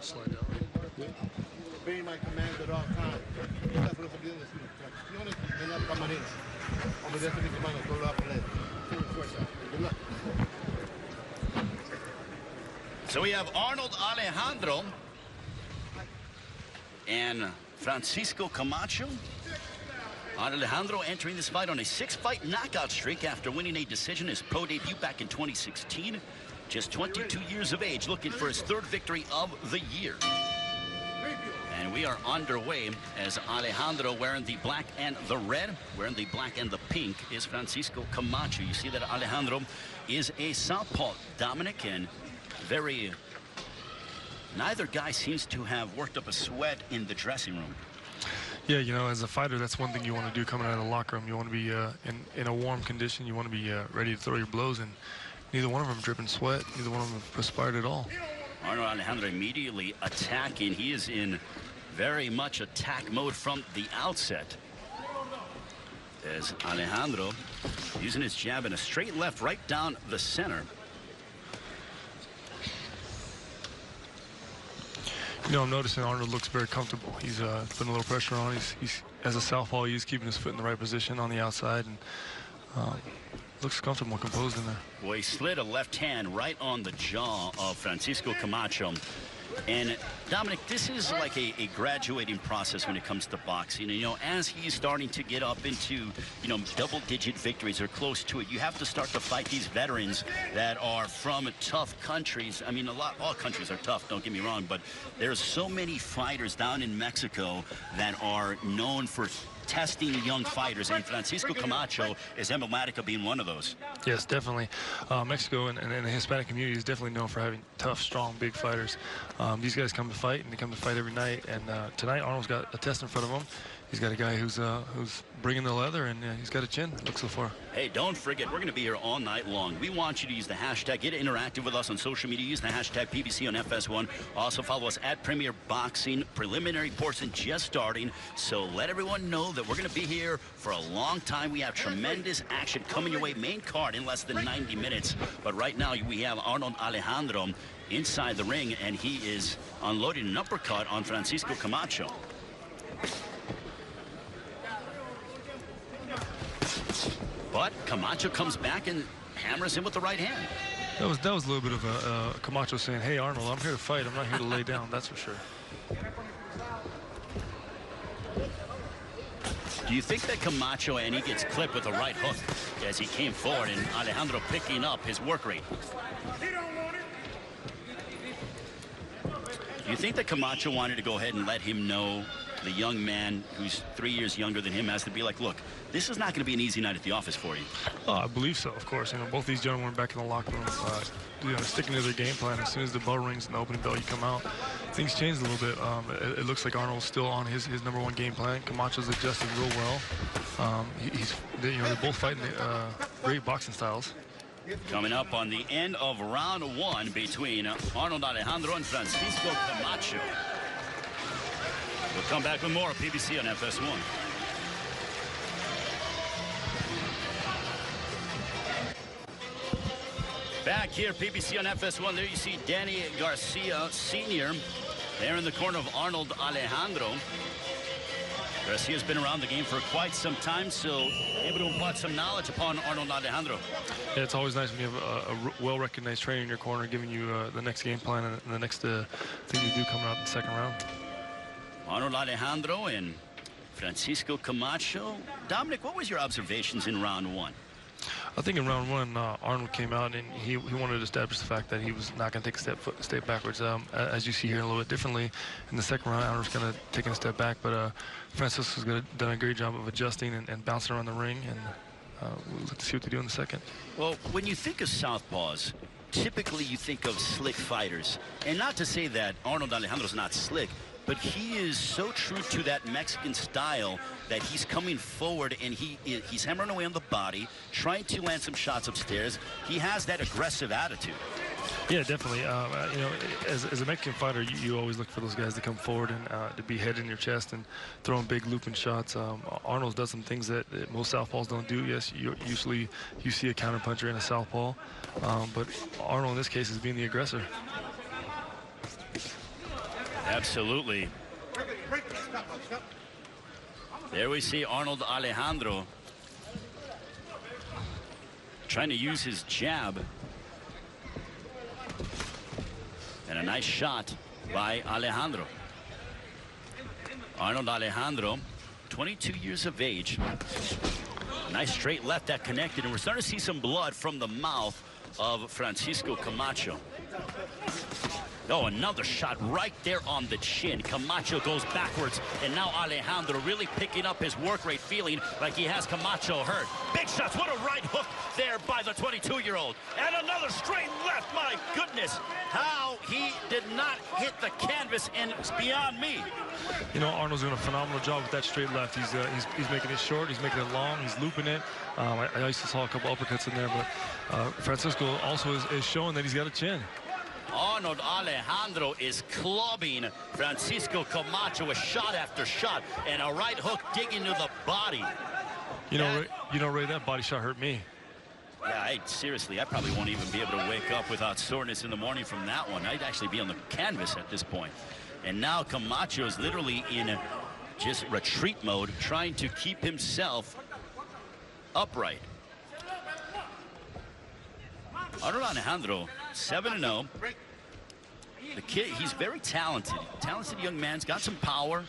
Slide down. Obey my command at all times. Estas son las órdenes y instrucciones de la camarera. Obedece mi comando, todo lo va a poner. Sin fuerza. Good luck. So we have Arnold Alejandro and Francisco Camacho. Alejandro entering this fight on a 6-fight knockout streak after winning a decision his pro debut back in 2016. Just 22 years of age, looking for his 3rd victory of the year. And we are underway as Alejandro wearing the black and the red. Wearing the black and the pink is Francisco Camacho. You see that Alejandro is a southpaw, Dominic, and very... Neither guy seems to have worked up a sweat in the dressing room. Yeah, you know, as a fighter, that's one thing you want to do coming out of the locker room. You want to be in a warm condition. You want to be ready to throw your blows, and neither one of them dripping sweat. Neither one of them perspired at all. Arnold Alejandro immediately attacking. He is in very much attack mode from the outset. As Alejandro using his jab and a straight left right down the center. You know, I'm noticing Arnold looks very comfortable. He's putting a little pressure on. He's as a southpaw, he's keeping his foot in the right position on the outside, and looks comfortable and composed in there. Well, he slid a left hand right on the jaw of Francisco Camacho. And Dominic, this is like a graduating process when it comes to boxing. And, you know, as he's starting to get up into, you know, double-digit victories or close to it, you have to start to fight these veterans that are from tough countries. I mean, all countries are tough, don't get me wrong, but there's so many fighters down in Mexico that are known for testing young fighters, and Francisco Camacho is emblematic of being one of those. Yes, definitely. Mexico and the Hispanic community is definitely known for having tough, strong, big fighters. These guys come to fight, and they come to fight every night. And tonight, Arnold's got a test in front of him. He's got a guy who's bringing the leather, and he's got a chin, it looks so far. Hey, don't forget, we're going to be here all night long. We want you to use the hashtag, get interactive with us on social media. Use the hashtag PBC on FS1. Also follow us at Premier Boxing. Preliminary portion just starting, so let everyone know that we're going to be here for a long time. We have tremendous action coming your way. Main card in less than 90 minutes. But right now, we have Arnold Alejandro inside the ring, and he is unloading an uppercut on Francisco Camacho. But Camacho comes back and hammers him with the right hand. That was a little bit of Camacho saying, "Hey Arnold, I'm here to fight. I'm not here to lay down." That's for sure. Do you think that Camacho, and he gets clipped with a right hook as he came forward, and Alejandro picking up his work rate? Do you think that Camacho wanted to go ahead and let him know, the young man who's 3 years younger than him, has to be like, look, this is not going to be an easy night at the office for you? I believe so, of course. You know, both these gentlemen were back in the locker room, you know, sticking to their game plan. As soon as the bell rings and the opening bell, you come out. Things changed a little bit. It looks like Arnold's still on his #1 game plan. Camacho's adjusted real well. You know, they're both fighting great boxing styles. Coming up on the end of round 1 between Arnold Alejandro and Francisco Camacho. We'll come back with more PBC on FS1. Back here, PBC on FS1. There you see Danny Garcia Sr. there in the corner of Arnold Alejandro. Garcia's been around the game for quite some time, so able to impart some knowledge upon Arnold Alejandro. Yeah, it's always nice when you have a well-recognized trainer in your corner giving you the next game plan and the next thing you do coming out in the second round. Arnold Alejandro and Francisco Camacho. Dominic, what was your observations in round 1? I think in round 1, Arnold came out and he wanted to establish the fact that he was not going to take a step backwards. As you see here a little bit differently, in the second round, Arnold's kind of taking a step back, but Francisco's done a great job of adjusting and bouncing around the ring, and we'll look to see what they do in the second. Well, when you think of southpaws, typically you think of slick fighters. And not to say that Arnold Alejandro's not slick, but he is so true to that Mexican style that he's coming forward and he's hammering away on the body, trying to land some shots upstairs. He has that aggressive attitude. Yeah, definitely. You know, as a Mexican fighter, you always look for those guys to come forward and to be head in your chest and throwing big looping shots. Arnold does some things that most southpaws don't do. Yes, usually you see a counterpuncher in a southpaw, but Arnold in this case is being the aggressor. Absolutely. There we see Arnold Alejandro trying to use his jab. And a nice shot by Alejandro. Arnold Alejandro, 22 years of age. Nice straight left that connected, and we're starting to see some blood from the mouth of Francisco Camacho. Oh, another shot right there on the chin. Camacho goes backwards, and now Alejandro really picking up his work rate, feeling like he has Camacho hurt. Big shots. What a right hook there by the 22-year-old. And another straight left. My goodness, how he did not hit the canvas, and it's beyond me. You know, Arnold's doing a phenomenal job with that straight left. He's making it short. He's making it long. He's looping it. I used to saw a couple uppercuts in there, but Francisco also is showing that he's got a chin. Arnold Alejandro is clubbing Francisco Camacho with shot after shot, and a right hook digging to the body. You know, Ray, that body shot hurt me. Yeah, seriously, I probably won't even be able to wake up without soreness in the morning from that one. I'd actually be on the canvas at this point. And now Camacho is literally in just retreat mode, trying to keep himself upright. Arnold Alejandro, 7-0. The kid, he's very talented. Talented young man. He's got some power.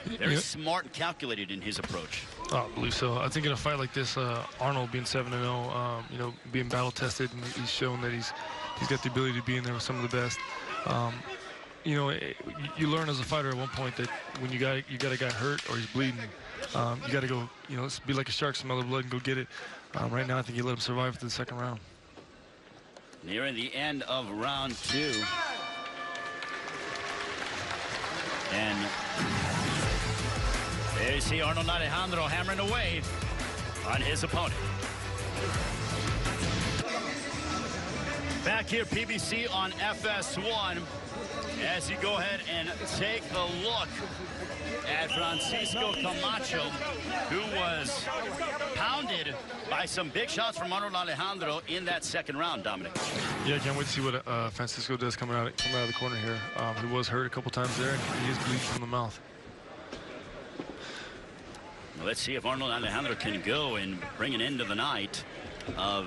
Very smart and calculated in his approach. I believe so. I think in a fight like this, Arnold being 7-0, you know, being battle tested, and he's shown that he's got the ability to be in there with some of the best. You know, you learn as a fighter at one point that when you got a guy hurt or he's bleeding, you got to go, you know, be like a shark, smell the blood and go get it. Right now, I think you let him survive to the second round. Nearing the end of round 2. And there you see Arnold Alejandro hammering away on his opponent. Back here, PBC on FS1, as you go ahead and take a look at Francisco Camacho, who was pounded by some big shots from Arnold Alejandro in that second round, Dominic. Yeah, I can't wait to see what Francisco does coming out of the corner here. He was hurt a couple times there, and he is bleeding from the mouth. Well, let's see if Arnold Alejandro can go and bring an end to the night of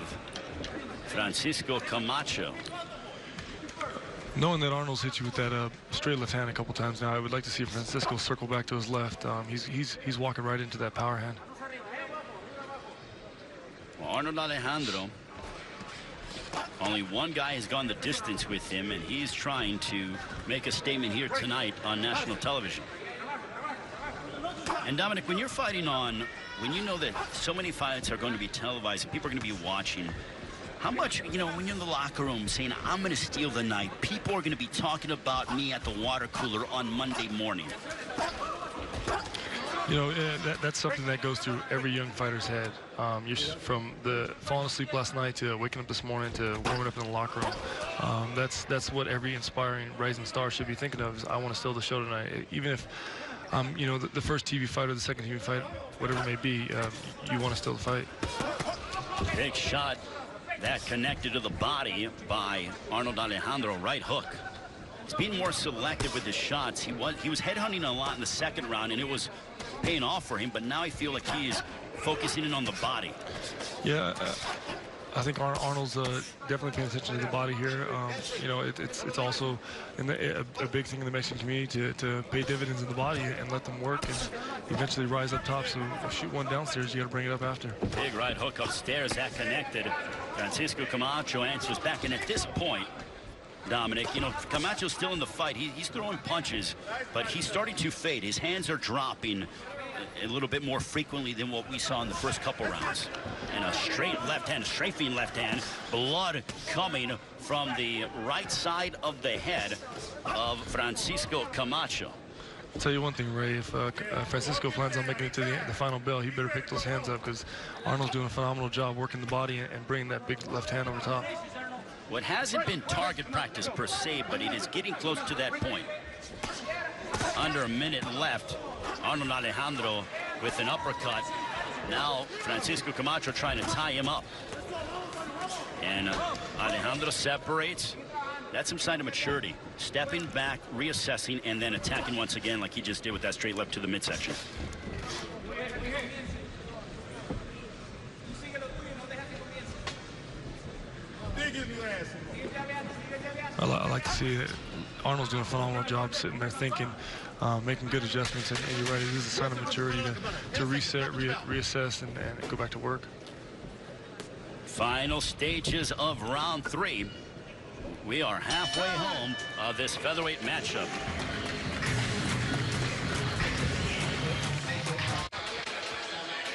Francisco Camacho. Knowing that Arnold's hit you with that straight left hand a couple times now, I would like to see Francisco circle back to his left. He's walking right into that power hand. Well, Arnold Alejandro, only one guy has gone the distance with him, and he's trying to make a statement here tonight on national television. And Dominic, when you're fighting when you know that so many fights are going to be televised, people are going to be watching, how much, you know, when you're in the locker room saying, I'm going to steal the night, people are going to be talking about me at the water cooler on Monday morning? You know, that's something that goes through every young fighter's head. From the falling asleep last night to waking up this morning to warming up in the locker room. That's what every inspiring rising star should be thinking of, is I want to steal the show tonight. Even if, you know, the first TV fight or the second TV fight, whatever it may be, you want to steal the fight. Big shot. That connected to the body by Arnold Alejandro, right hook. He's being more selective with his shots. He was headhunting a lot in the second round, and it was paying off for him, but now I feel like he's focusing in on the body. Yeah, I think Arnold's definitely paying attention to the body here. You know, it's also a big thing in the Mexican community to pay dividends in the body and let them work and eventually rise up top. So if you shoot one downstairs, you got to bring it up after. Big right hook upstairs, that connected. Francisco Camacho answers back, and at this point, Dominic, you know, Camacho's still in the fight. He's throwing punches, but he's starting to fade. His hands are dropping a little bit more frequently than what we saw in the first couple rounds. And a straight left hand, strafing left hand, blood coming from the right side of the head of Francisco Camacho. I'll tell you one thing, Ray, if Francisco plans on making it to the final bell, he better pick those hands up, because Arnold's doing a phenomenal job working the body and bringing that big left hand over top. What hasn't been target practice per se, but it is getting close to that point. Under a minute left. Arnold Alejandro with an uppercut. Now Francisco Camacho trying to tie him up. And Alejandro separates. That's some sign of maturity. Stepping back, reassessing, and then attacking once again like he just did with that straight left to the midsection. I like to see that Arnold's doing a phenomenal job sitting there thinking, making good adjustments, and you're right, it is a sign of maturity to reset, reassess, and go back to work. Final stages of round 3. We are halfway home of this featherweight matchup.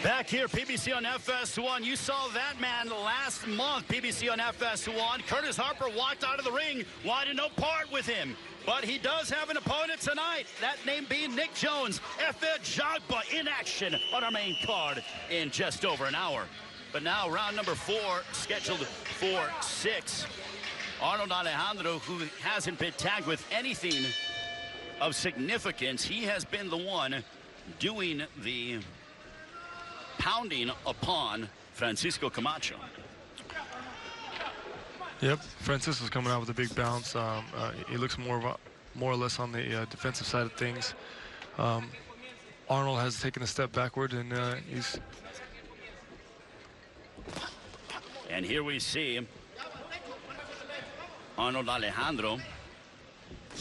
Back here, PBC on FS1. You saw that man last month, PBC on FS1. Curtis Harper walked out of the ring, wanted no part with him. But he does have an opponent tonight, that name being Nick Jones. Efe Jagba in action on our main card in just over an hour. But now round number 4 scheduled for 6. Arnold Alejandro, who hasn't been tagged with anything of significance, he has been the one doing the pounding upon Francisco Camacho. Yep, Francisco's coming out with a big bounce. He looks more or less on the defensive side of things. Arnold has taken a step backward, and he's... And here we see Arnold Alejandro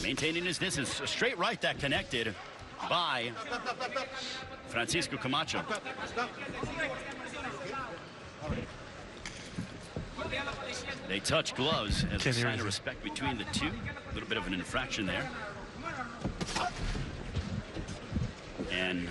maintaining his distance. A straight right that connected by Francisco Camacho. They touch gloves as a sign of respect between the two. A little bit of an infraction there. And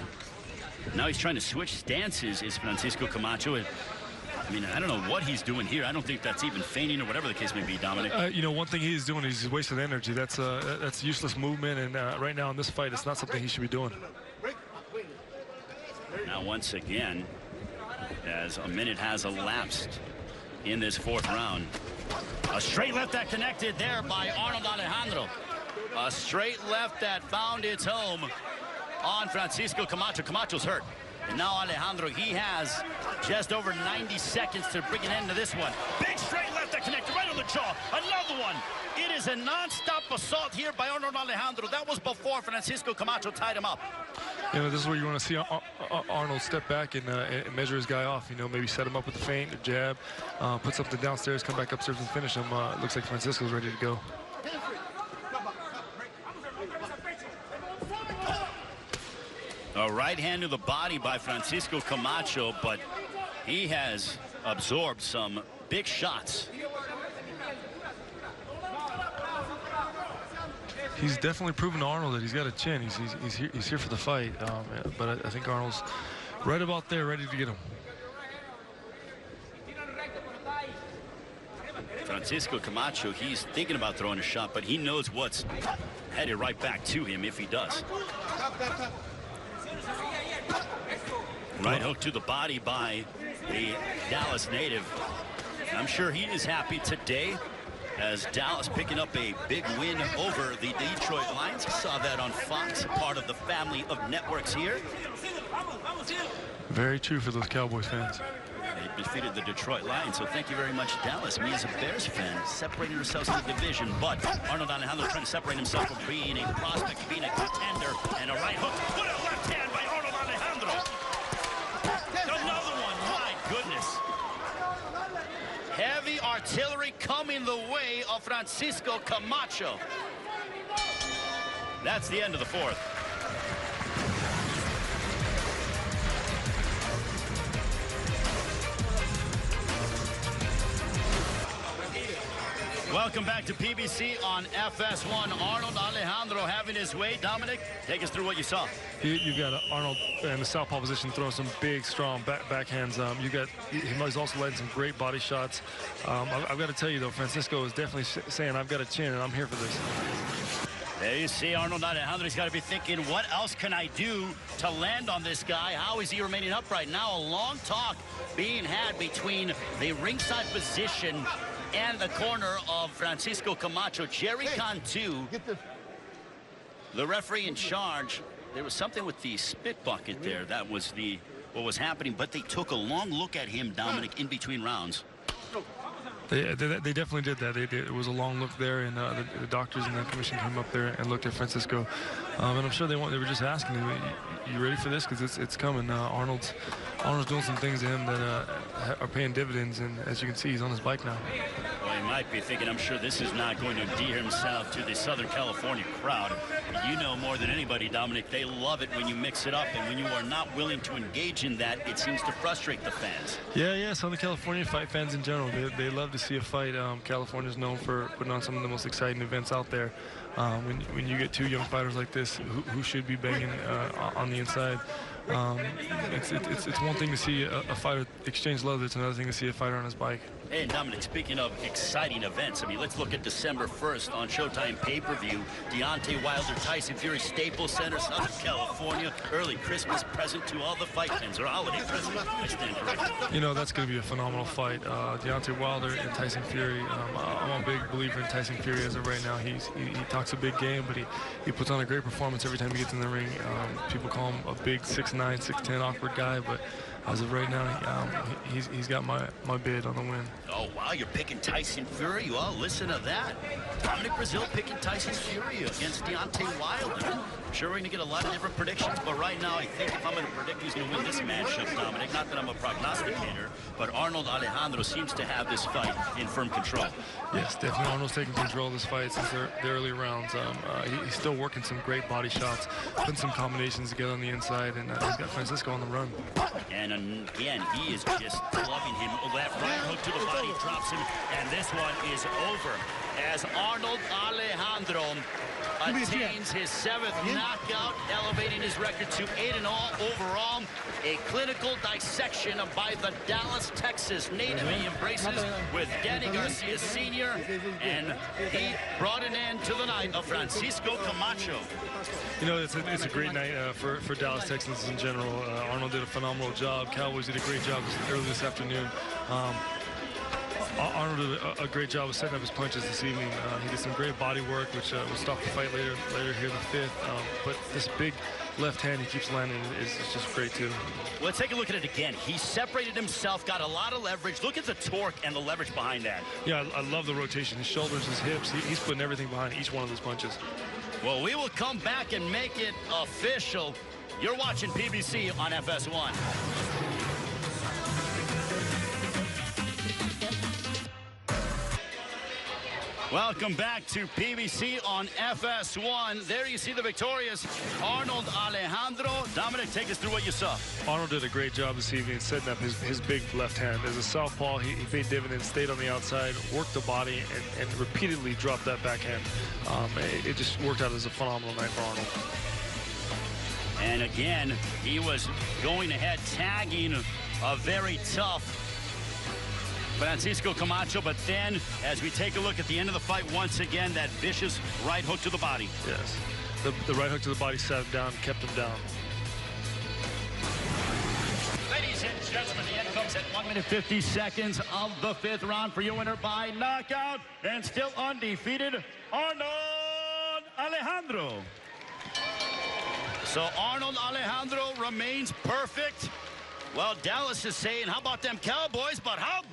now he's trying to switch stances, is Francisco Camacho. I mean, I don't know what he's doing here. I don't think that's even feigning or whatever the case may be, Dominic. You know, one thing he's doing is he's wasting energy. That's useless movement, and right now in this fight, it's not something he should be doing. Now, once again, as a minute has elapsed in this 4th round, a straight left that connected there by Arnold Alejandro. A straight left that found its home on Francisco Camacho. Camacho's hurt. And now Alejandro, he has just over 90 seconds to bring an end to this one. Big straight left that connected right on the jaw. Another one. It is a non-stop assault here by Arnold Alejandro. That was before Francisco Camacho tied him up. You know, this is where you want to see Arnold step back and measure his guy off. You know, maybe set him up with a feint, a jab, put something downstairs, come back upstairs and finish him. Looks like Francisco's ready to go. A right hand to the body by Francisco Camacho, but he has absorbed some big shots. He's definitely proven to Arnold that he's got a chin. He's here for the fight, but I think Arnold's right about there, ready to get him. Francisco Camacho, he's thinking about throwing a shot, but he knows what's headed right back to him if he does. Right hook to the body by the Dallas native. I'm sure he is happy today as Dallas picking up a big win over the Detroit Lions. Saw that on Fox, part of the family of networks here. Very true for those Cowboys fans. They defeated the Detroit Lions, so thank you very much, Dallas. Me as a Bears fan, separating ourselves in the division, but Arnold Alejandro trying to separate himself from being a prospect, being a contender, and a right hook. What a left hand by Arnold Alejandro. Another one, my goodness. Heavy artillery coming the way of Francisco Camacho. That's the end of the 4th. Welcome back to PBC on FS1. Arnold Alejandro having his way. Dominic, take us through what you saw. You got Arnold in the southpaw position throwing some big, strong backhands. He's also letting some great body shots. I've got to tell you, though, Francisco is definitely saying, I've got a chin, and I'm here for this. There you see Arnold Alejandro. He's got to be thinking, what else can I do to land on this guy? How is he remaining upright? Now a long talk being had between the ringside physician and the corner of Francisco Camacho. Jerry Cantu, Get this. the referee in charge. There was something with the spit bucket there. That was what was happening, but they took a long look at him, Dominic, in between rounds. They definitely did that. It was a long look there, and the doctors and the commission came up there and looked at Francisco. And I'm sure they were just asking him, "You ready for this? Because it's coming." Arnold's doing some things to him that are paying dividends, and as you can see, he's on his bike now. Well, he might be thinking, I'm sure this is not going to endear himself to the Southern California crowd. You know more than anybody, Dominic, they love it when you mix it up, and when you are not willing to engage in that, it seems to frustrate the fans. Yeah, Southern California fight fans in general, they love to see a fight. California's known for putting on some of the most exciting events out there. When you get two young fighters like this who should be banging on the inside, it's one thing to see a fighter exchange leather. It's another thing to see a fighter on his bike. Hey, and Dominic, speaking of exciting events, I mean, let's look at December 1st on Showtime pay-per-view. Deontay Wilder, Tyson Fury, Staples Center, Southern California. Early Christmas present to all the fight fans, or holiday present. I stand corrected. You know, that's going to be a phenomenal fight. Deontay Wilder and Tyson Fury. I'm a big believer in Tyson Fury as of right now. He talks a big game, but he puts on a great performance every time he gets in the ring. People call him a big 6'9", 6'10", awkward guy, but as of right now, he's got my bid on the win. Oh, wow, you're picking Tyson Fury? Well, listen to that. Dominic Brazil picking Tyson Fury against Deontay Wilder. I'm sure we're going to get a lot of different predictions, but right now I think if I'm going to predict who's going to win this matchup, Dominic, not that I'm a prognosticator, but Arnold Alejandro seems to have this fight in firm control. Yes, definitely Arnold's taking control of this fight since the early rounds. He's still working some great body shots, putting some combinations together on the inside, and he's got Francisco on the run. And again, he is just loving him. That right hook to the body drops him, and this one is over as Arnold Alejandro attains his 7th knockout, elevating his record to 8-0 overall. A clinical dissection by the Dallas, Texas native he embraces with Danny Garcia Sr., and he brought an end to the night of Francisco Camacho. You know, it's a great night for Dallas Texans in general. Arnold did a phenomenal job. Cowboys did a great job early this afternoon. Arnold did a great job of setting up his punches this evening. He did some great body work, which will stop the fight later here in the 5th. But this big left hand he keeps landing is just great too. Well, let's take a look at it again. He separated himself, got a lot of leverage. Look at the torque and the leverage behind that. Yeah, I love the rotation. His shoulders, his hips, he's putting everything behind each one of those punches. Well, we will come back and make it official. You're watching PBC on FS1. Welcome back to PBC on FS1. There you see the victorious Arnold Alejandro. Dominic, take us through what you saw. Arnold did a great job this evening setting up his big left hand. As a southpaw, he paid dividends, stayed on the outside, worked the body, and repeatedly dropped that backhand. It just worked out as a phenomenal night for Arnold. And again, he was going ahead, tagging a very tough Francisco Camacho, but then as we take a look at the end of the fight, once again, that vicious right hook to the body. Yes, the right hook to the body sat him down, kept him down. Ladies and gentlemen, the end comes at 1 minute 50 seconds of the 5th round for your winner by knockout and still undefeated, Arnold Alejandro. So Arnold Alejandro remains perfect. Well, Dallas is saying, how about them Cowboys, but how about